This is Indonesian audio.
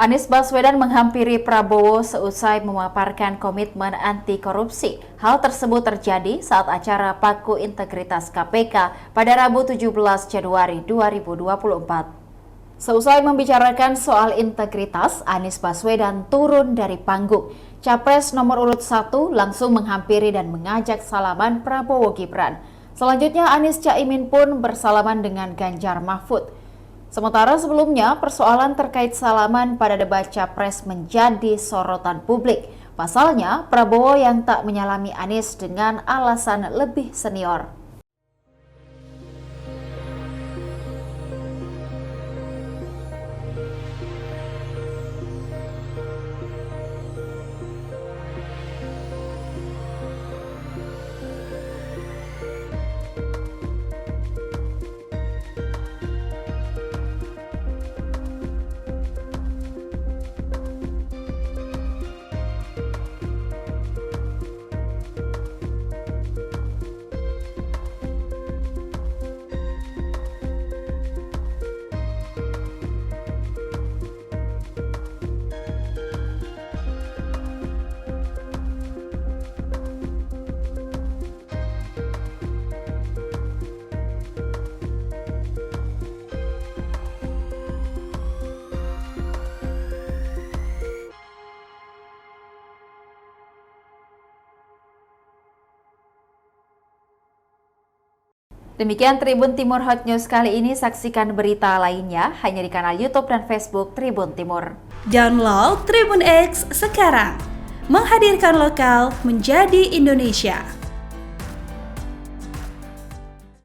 Anies Baswedan menghampiri Prabowo seusai memaparkan komitmen anti korupsi. Hal tersebut terjadi saat acara Paku Integritas KPK pada Rabu 17 Januari 2024. Seusai membicarakan soal integritas, Anies Baswedan turun dari panggung. Capres nomor urut 1 langsung menghampiri dan mengajak salaman Prabowo Gibran. Selanjutnya Anies Caimin pun bersalaman dengan Ganjar Mahfud. Sementara sebelumnya, persoalan terkait salaman pada debat Capres menjadi sorotan publik. Pasalnya, Prabowo yang tak menyalami Anies dengan alasan lebih senior. Demikian Tribun Timur Hot News kali ini. Saksikan berita lainnya hanya di kanal YouTube dan Facebook Tribun Timur. Download Tribun X sekarang, menghadirkan lokal menjadi Indonesia.